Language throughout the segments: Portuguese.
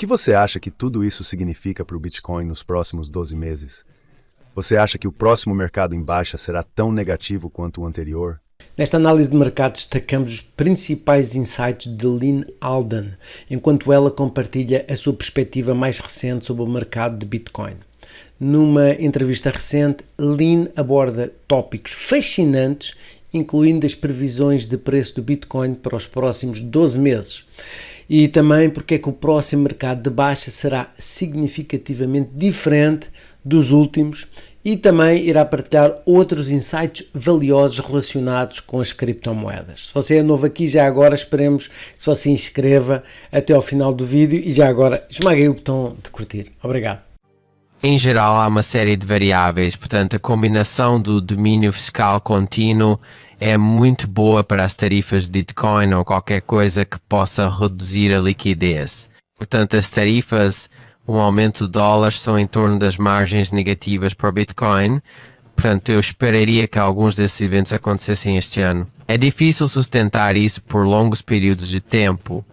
que você acha que tudo isso significa para o Bitcoin nos próximos 12 meses? Você acha que o próximo mercado em baixa será tão negativo quanto o anterior? Nesta análise de mercado destacamos os principais insights de Lynn Alden, enquanto ela compartilha a sua perspectiva mais recente sobre o mercado de Bitcoin. Numa entrevista recente, Lynn aborda tópicos fascinantes, incluindo as previsões de preço do Bitcoin para os próximos 12 meses. E também porque é que o próximo mercado de baixa será significativamente diferente dos últimos, e também irá partilhar outros insights valiosos relacionados com as criptomoedas. Se você é novo aqui, já agora esperemos que só se inscreva até ao final do vídeo e já agora esmague o botão de curtir. Obrigado. Em geral, há uma série de variáveis, portanto, a combinação do domínio fiscal contínuo é muito boa para as tarifas de Bitcoin ou qualquer coisa que possa reduzir a liquidez. Portanto, as tarifas, um aumento do dólar, são em torno das margens negativas para o Bitcoin. Portanto, eu esperaria que alguns desses eventos acontecessem este ano. É difícil sustentar isso por longos períodos de tempo,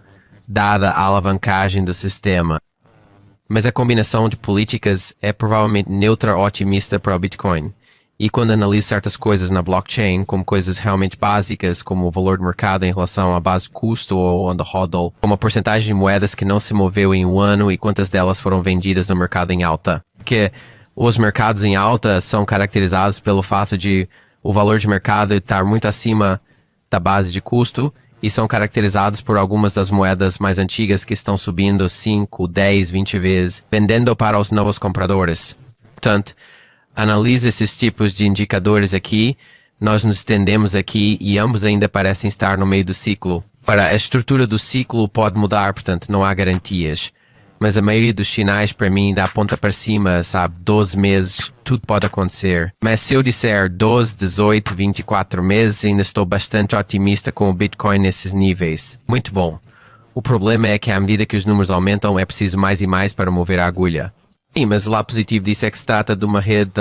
dada a alavancagem do sistema. Mas a combinação de políticas é provavelmente neutra ou otimista para o Bitcoin. E quando analiso certas coisas na blockchain, como coisas realmente básicas, como o valor de mercado em relação à base de custo ou on the hodl, como a porcentagem de moedas que não se moveu em um ano e quantas delas foram vendidas no mercado em alta. Porque os mercados em alta são caracterizados pelo fato de o valor de mercado estar muito acima da base de custo, e são caracterizados por algumas das moedas mais antigas que estão subindo 5, 10, 20 vezes, vendendo para os novos compradores. Portanto, analise esses tipos de indicadores aqui, nós nos estendemos aqui e ambos ainda parecem estar no meio do ciclo. Para a estrutura do ciclo pode mudar, portanto não há garantias. Mas a maioria dos sinais para mim dá ponta para cima, sabe, 12 meses, tudo pode acontecer. Mas se eu disser 12, 18, 24 meses, ainda estou bastante otimista com o Bitcoin nesses níveis. Muito bom. O problema é que à medida que os números aumentam, é preciso mais e mais para mover a agulha. Sim, mas o lado positivo disso é que se trata de uma rede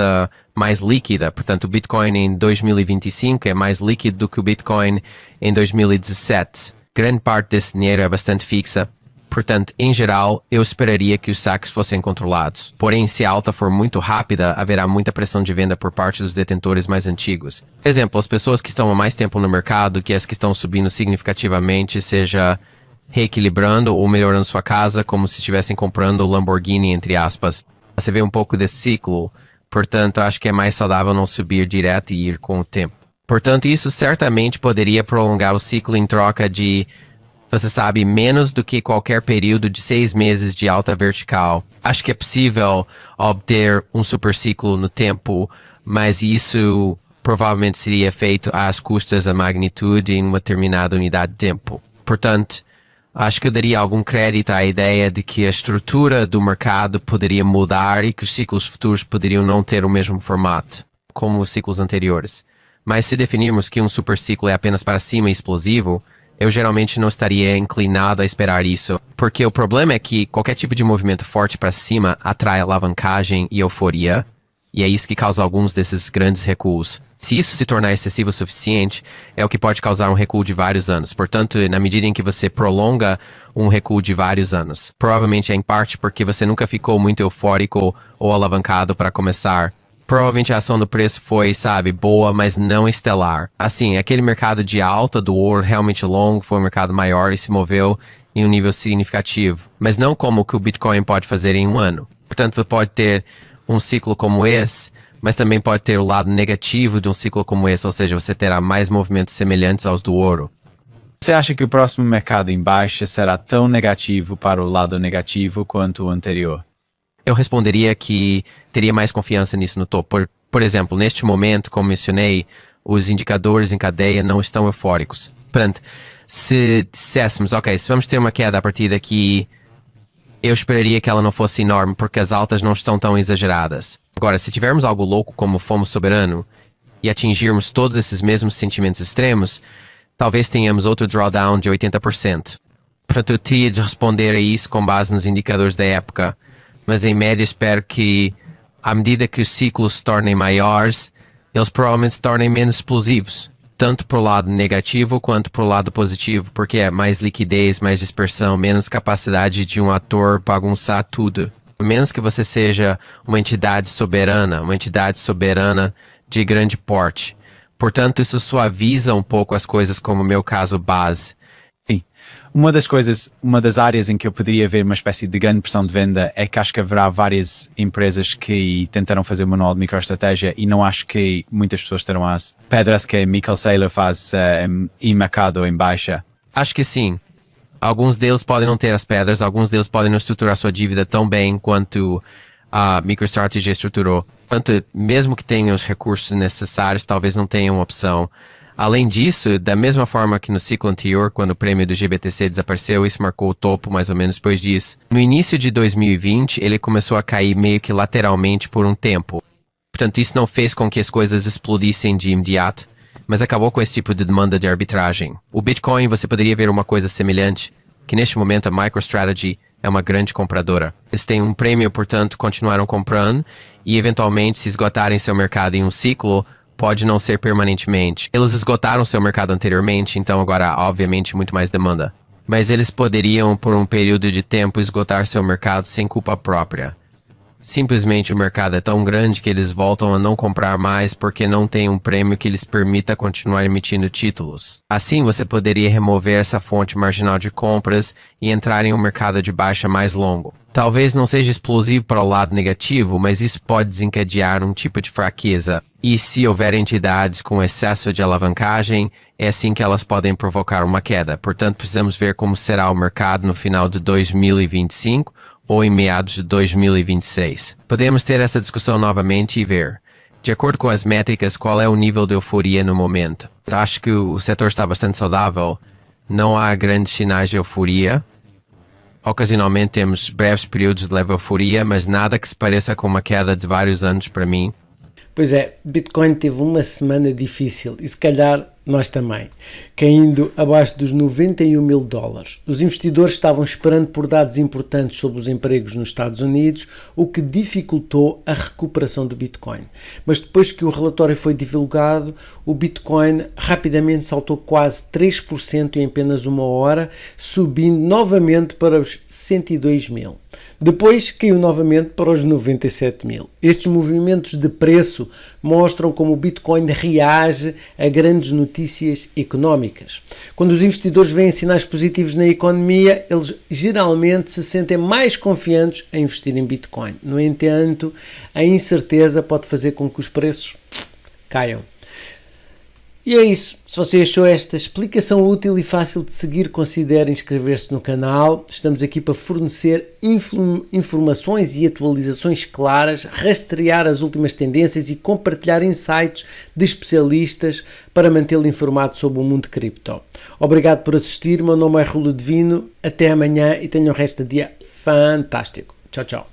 mais líquida. Portanto, o Bitcoin em 2025 é mais líquido do que o Bitcoin em 2017. Grande parte desse dinheiro é bastante fixa. Portanto, em geral, eu esperaria que os saques fossem controlados. Porém, se a alta for muito rápida, haverá muita pressão de venda por parte dos detentores mais antigos. Exemplo, as pessoas que estão há mais tempo no mercado, que as que estão subindo significativamente, seja reequilibrando ou melhorando sua casa, como se estivessem comprando o Lamborghini, entre aspas. Você vê um pouco desse ciclo, portanto, acho que é mais saudável não subir direto e ir com o tempo. Portanto, isso certamente poderia prolongar o ciclo em troca de, você sabe, menos do que qualquer período de 6 meses de alta vertical. Acho que é possível obter um super ciclo no tempo, mas isso provavelmente seria feito às custas da magnitude em uma determinada unidade de tempo. Portanto, acho que eu daria algum crédito à ideia de que a estrutura do mercado poderia mudar e que os ciclos futuros poderiam não ter o mesmo formato, como os ciclos anteriores. Mas se definirmos que um super ciclo é apenas para cima e explosivo, eu geralmente não estaria inclinado a esperar isso, porque o problema é que qualquer tipo de movimento forte para cima atrai alavancagem e euforia, e é isso que causa alguns desses grandes recuos. Se isso se tornar excessivo o suficiente, é o que pode causar um recuo de vários anos. Portanto, na medida em que você prolonga um recuo de vários anos, provavelmente é em parte porque você nunca ficou muito eufórico ou alavancado para começar. Provavelmente a ação do preço foi, sabe, boa, mas não estelar. Assim, aquele mercado de alta do ouro realmente longo foi um mercado maior e se moveu em um nível significativo. Mas não como o que o Bitcoin pode fazer em um ano. Portanto, você pode ter um ciclo como esse, mas também pode ter o lado negativo de um ciclo como esse, ou seja, você terá mais movimentos semelhantes aos do ouro. Você acha que o próximo mercado em baixa será tão negativo para o lado negativo quanto o anterior? Eu responderia que teria mais confiança nisso no topo. Por exemplo, neste momento, como mencionei, os indicadores em cadeia não estão eufóricos. Portanto, se disséssemos, ok, se vamos ter uma queda a partir daqui, eu esperaria que ela não fosse enorme, porque as altas não estão tão exageradas. Agora, se tivermos algo louco como FOMO soberano, e atingirmos todos esses mesmos sentimentos extremos, talvez tenhamos outro drawdown de 80%. Portanto, eu teria de responder a isso com base nos indicadores da época, mas em média espero que, à medida que os ciclos se tornem maiores, eles provavelmente se tornem menos explosivos. tanto para o lado negativo quanto para o lado positivo, porque é mais liquidez, mais dispersão, menos capacidade de um ator bagunçar tudo. A menos que você seja uma entidade soberana de grande porte. Portanto, isso suaviza um pouco as coisas, como o meu caso base. Sim. Uma das áreas em que eu poderia ver uma espécie de grande pressão de venda é que acho que haverá várias empresas que tentaram fazer o manual de microestratégia e não acho que muitas pessoas terão as pedras que Michael Saylor faz em mercado em baixa. Acho que sim. Alguns deles podem não ter as pedras, alguns deles podem não estruturar sua dívida tão bem quanto a MicroStrategy estruturou. Portanto, mesmo que tenham os recursos necessários, talvez não tenham opção. Além disso, da mesma forma que no ciclo anterior, quando o prêmio do GBTC desapareceu, isso marcou o topo mais ou menos depois disso. No início de 2020, ele começou a cair meio que lateralmente por um tempo. Portanto, isso não fez com que as coisas explodissem de imediato, mas acabou com esse tipo de demanda de arbitragem. O Bitcoin, você poderia ver uma coisa semelhante, que neste momento a MicroStrategy é uma grande compradora. Eles têm um prêmio, portanto, continuaram comprando e eventualmente se esgotarem seu mercado em um ciclo, pode não ser permanentemente. Eles esgotaram seu mercado anteriormente, então agora há obviamente muito mais demanda. Mas eles poderiam, por um período de tempo, esgotar seu mercado sem culpa própria. Simplesmente o mercado é tão grande que eles voltam a não comprar mais porque não tem um prêmio que lhes permita continuar emitindo títulos. Assim, você poderia remover essa fonte marginal de compras e entrar em um mercado de baixa mais longo. Talvez não seja explosivo para o lado negativo, mas isso pode desencadear um tipo de fraqueza. E se houver entidades com excesso de alavancagem, é assim que elas podem provocar uma queda. Portanto, precisamos ver como será o mercado no final de 2025 ou em meados de 2026. Podemos ter essa discussão novamente e ver, de acordo com as métricas, qual é o nível de euforia no momento. Acho que o setor está bastante saudável, não há grandes sinais de euforia. Ocasionalmente temos breves períodos de leve euforia, mas nada que se pareça com uma queda de vários anos para mim. Pois é, Bitcoin teve uma semana difícil e se calhar nós também, caindo abaixo dos 91 mil dólares. Os investidores estavam esperando por dados importantes sobre os empregos nos Estados Unidos, o que dificultou a recuperação do Bitcoin. Mas depois que o relatório foi divulgado, o Bitcoin rapidamente saltou quase 3% em apenas uma hora, subindo novamente para os 102 mil. Depois caiu novamente para os 97 mil. Estes movimentos de preço mostram como o Bitcoin reage a grandes notícias económicas. Quando os investidores veem sinais positivos na economia, eles geralmente se sentem mais confiantes em investir em Bitcoin. No entanto, a incerteza pode fazer com que os preços caiam. E é isso. Se você achou esta explicação útil e fácil de seguir, considere inscrever-se no canal. Estamos aqui para fornecer informações e atualizações claras, rastrear as últimas tendências e compartilhar insights de especialistas para mantê-lo informado sobre o mundo de cripto. Obrigado por assistir. Meu nome é Rulo Divino. Até amanhã e tenham o resto de dia fantástico. Tchau, tchau.